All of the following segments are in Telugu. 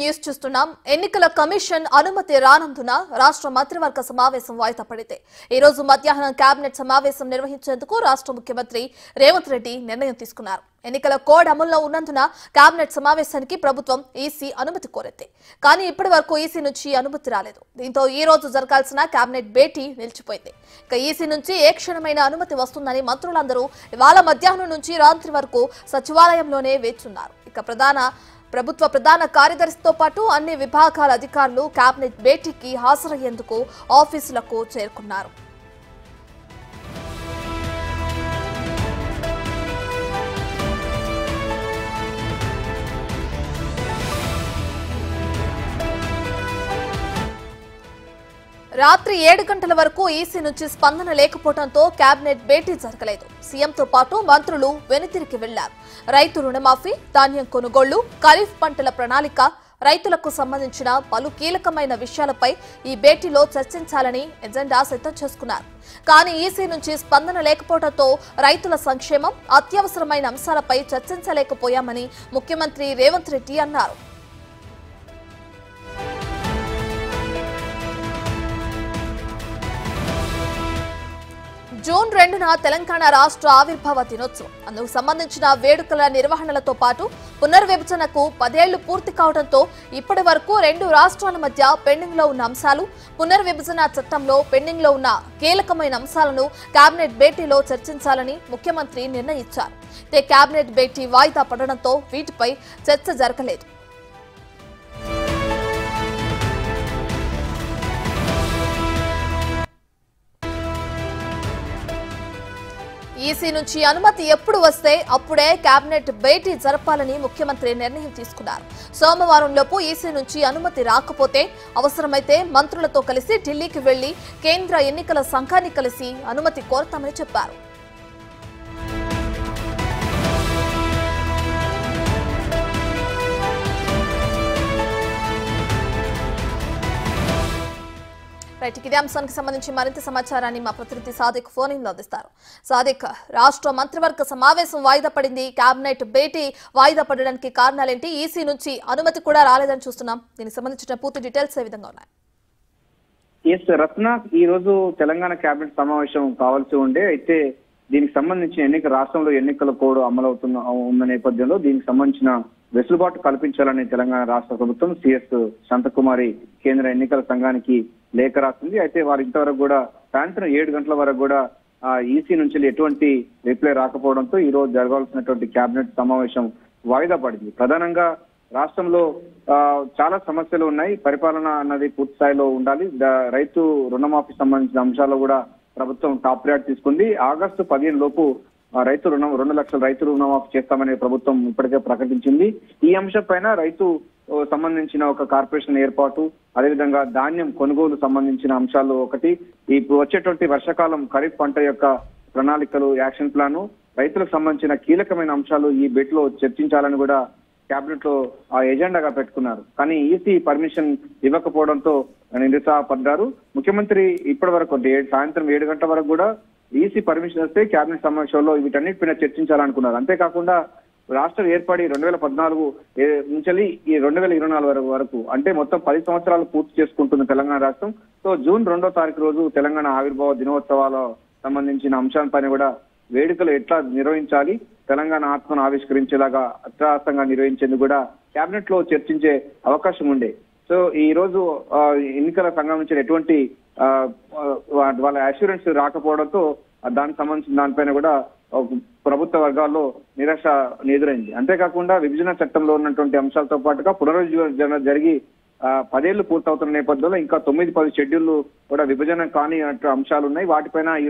న్యూస్ చూస్తున్నాం. ఎన్నికల కమిషన్ అనుమతి రానందున రాష్ట్ర మంత్రివర్గ సమావేశం వాయిదా పడితే ఈ రోజు మధ్యాహ్నం కేబినెట్ సమావేశం నిర్వహించేందుకు రాష్ట్ర ముఖ్యమంత్రి రేవంత్ రెడ్డి నిర్ణయం తీసుకున్నారు. ఎన్నికల కోడ్ అమల్లో ఉన్నందున కేబినెట్ సమావేశానికి ప్రభుత్వం ఈసీ అనుమతి కోరింది. కానీ ఇప్పటి వరకు ఈసీ నుంచి అనుమతి రాలేదు. దీంతో ఈ రోజు జరగాల్సిన కేబినెట్ భేటీ నిలిచిపోయింది. ఇక ఈసీ నుంచి ఏ క్షణమైన అనుమతి వస్తుందని మంత్రులందరూ ఇవాళ మధ్యాహ్నం నుంచి రాత్రి వరకు సచివాలయంలోనే వేచున్నారు. ఇక ప్రభుత్వ ప్రధాన కార్యదర్శితో పాటు అన్ని విభాగాల అధికారులు కేబినెట్ భేటీకి హాజరయ్యేందుకు ఆఫీసులకు చేరుకున్నారు. రాత్రి 7 గంటల వరకు ఈసీ నుంచి స్పందన లేకపోవడంతో కేబినెట్ భేటీ జరగలేదు. సీఎంతో పాటు మంత్రులు వెనుతిరిగి వెళ్లారు. రైతు రుణమాఫీ, ధాన్యం కొనుగోళ్లు, ఖరీఫ్ పంటల ప్రణాళిక, రైతులకు సంబంధించిన పలు కీలకమైన విషయాలపై ఈ భేటీలో చర్చించాలని ఎజెండా సిద్ధం చేసుకున్నారు. కానీ ఈసీ నుంచి స్పందన లేకపోవడంతో రైతుల సంక్షేమం, అత్యవసరమైన అంశాలపై చర్చించలేకపోయామని ముఖ్యమంత్రి రేవంత్ రెడ్డి అన్నారు. జూన్ 2న తెలంగాణ రాష్ట్ర ఆవిర్భావ దినోత్సవం. అందుకు సంబంధించిన వేడుకల నిర్వహణలతో పాటు పునర్విభజనకు 10 ఏళ్లు పూర్తి కావడంతో ఇప్పటి వరకు 2 రాష్ట్రాల మధ్య పెండింగ్ లో ఉన్న అంశాలు, పునర్విభజన చట్టంలో పెండింగ్ లో ఉన్న కీలకమైన అంశాలను కేబినెట్ భేటీలో చర్చించాలని ముఖ్యమంత్రి నిర్ణయించారు. అయితే కేబినెట్ భేటీ వాయిదా పడడంతో వీటిపై చర్చ జరగలేదు. ఈసీ నుంచి అనుమతి ఎప్పుడు వస్తే అప్పుడే కేబినెట్ భేటీ జరపాలని ముఖ్యమంత్రి నిర్ణయం తీసుకున్నారు. సోమవారంలోపు ఈసీ నుంచి అనుమతి రాకపోతే అవసరమైతే మంత్రులతో కలిసి ఢిల్లీకి వెళ్లి కేంద్ర ఎన్నికల సంఘాన్ని కలిసి అనుమతి కోరతామని చెప్పారు. ఇదే అంశానికి సంబంధించి మరింత సమాచారాన్ని మా ప్రతినిధి సాదిక్ ఫోన్ ఇన్ లో అందిస్తారు. సాదిక్, రాష్ట్ర మంత్రివర్గ సమావేశం వాయిదా పడింది. కేబినెట్ భేటీ వాయిదా పడడానికి కారణాలేంటి? ఈసీ నుంచి అనుమతి కూడా రాలేదని చూస్తున్నాం. దీనికి సంబంధించిన పూర్తి డీటెయిల్స్ ఏ విధంగా ఉన్నాయి? రత్న, ఈ రోజు తెలంగాణ కేబినెట్ సమావేశం కావాల్సి ఉండే, అయితే దీనికి సంబంధించిన రాష్ట్రంలో ఎన్నికల కోడ్ ఉన్న నేపథ్యంలో దీనికి సంబంధించిన వెసులుబాటు కల్పించాలని తెలంగాణ రాష్ట్ర ప్రభుత్వం సిఎస్ శాంతకుమారి కేంద్ర ఎన్నికల సంఘానికి లేఖ రాసింది. అయితే వారు ఇంతవరకు కూడా సాయంత్రం 7 గంటల వరకు కూడా ఈసీ నుంచి ఎటువంటి రిప్లై రాకపోవడంతో ఈ రోజు జరగాల్సినటువంటి కేబినెట్ సమావేశం వాయిదా పడింది. ప్రధానంగా రాష్ట్రంలో చాలా సమస్యలు ఉన్నాయి. పరిపాలన అన్నది పూర్తి స్థాయిలో ఉండాలి. రైతు రుణమాఫీ సంబంధించిన అంశాల్లో కూడా ప్రభుత్వం టాప్ ప్రయారిటీ తీసుకుంది. ఆగస్టు 15 లోపు 2 లక్షల రైతు రుణమాఫీ చేస్తామని ప్రభుత్వం ఇప్పటికే ప్రకటించింది. ఈ అంశం పైన రైతు సంబంధించిన ఒక కార్పొరేషన్ ఏర్పాటు, అదేవిధంగా ధాన్యం కొనుగోలు సంబంధించిన అంశాలు ఒకటి, ఇప్పుడు వచ్చేటువంటి వర్షాకాలం ఖరీఫ్ పంట యొక్క ప్రణాళికలు, యాక్షన్ ప్లాన్, రైతులకు సంబంధించిన కీలకమైన అంశాలు ఈ భేటీలో చర్చించాలని కూడా కేబినెట్ లో ఆ ఎజెండాగా పెట్టుకున్నారు. కానీ ఈసీ పర్మిషన్ ఇవ్వకపోవడంతో నిరుత్సాహపడ్డారు. ముఖ్యమంత్రి ఇప్పటి వరకు సాయంత్రం 7 గంటల వరకు కూడా ఈసీ పర్మిషన్ వస్తే కేబినెట్ సమావేశంలో వీటన్నిటిపైన చర్చించాలనుకున్నారు. అంతేకాకుండా రాష్ట్రం ఏర్పడి 2014 నుంచి ఈ 2024 వరకు అంటే మొత్తం 10 సంవత్సరాలు పూర్తి చేసుకుంటున్న తెలంగాణ రాష్ట్రం. సో జూన్ 2వ తారీఖు రోజు తెలంగాణ ఆవిర్భావ దినోత్సవాల సంబంధించిన అంశాలపైన కూడా వేడుకలు ఎట్లా నిర్వహించాలి, తెలంగాణ ఆత్మను ఆవిష్కరించేలాగా అత్యాసంగా నిర్వహించేందుకు కూడా కేబినెట్ లో చర్చించే అవకాశం ఉండే. సో ఈ రోజు ఎన్నికల సంఘం నుంచి ఎటువంటి వాళ్ళ అష్యూరెన్స్ రాకపోవడంతో దానికి సంబంధించిన దానిపైన కూడా ప్రభుత్వ వర్గాల్లో నిరాశ ఎదురైంది. అంతేకాకుండా విభజన చట్టంలో ఉన్నటువంటి అంశాలతో పాటుగా పునరుజ్జీవన జరిగి 10 ఏళ్లు పూర్తవుతున్న నేపథ్యంలో ఇంకా 9-10 షెడ్యూళ్లు కూడా విభజన కాని అంశాలు ఉన్నాయి. వాటిపైన ఈ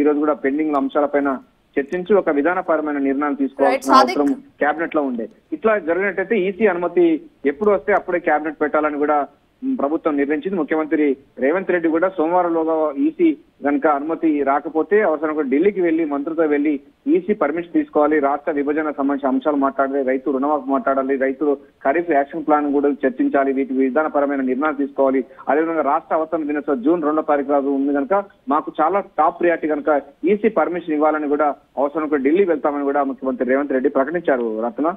రోజు కూడా పెండింగ్ అంశాలపైన చర్చించి ఒక విధానపరమైన నిర్ణయాలు తీసుకోవాల్సిన అవసరం కేబినెట్ లో ఉండే. ఇట్లా జరిగినట్టయితే ఈసీ అనుమతి ఎప్పుడు వస్తే అప్పుడే కేబినెట్ పెట్టాలని కూడా ప్రభుత్వం నిర్ణయించింది. ముఖ్యమంత్రి రేవంత్ రెడ్డి కూడా సోమవారంలోగా ఈసీ కనుక అనుమతి రాకపోతే అవసరం ఢిల్లీకి వెళ్లి మంత్రులతో వెళ్లి ఈసీ పర్మిషన్ తీసుకోవాలి, రాష్ట్ర విభజన సంబంధించిన అంశాలు మాట్లాడాలి, రైతు రుణమాఫీ మాట్లాడాలి, రైతులు ఖరీఫ్ యాక్షన్ ప్లాన్ కూడా చర్చించాలి, వీటి విధానపరమైన నిర్ణయాలు తీసుకోవాలి. అదేవిధంగా రాష్ట్ర అవసరం దినోత్సవం జూన్ 2వ తారీఖు రోజు ఉంది కనుక మాకు చాలా టాప్ ప్రియారిటీ కనుక ఈసీ పర్మిషన్ ఇవ్వాలని కూడా అవసరం ఢిల్లీ వెళ్తామని కూడా ముఖ్యమంత్రి రేవంత్ రెడ్డి ప్రకటించారు. రత్న.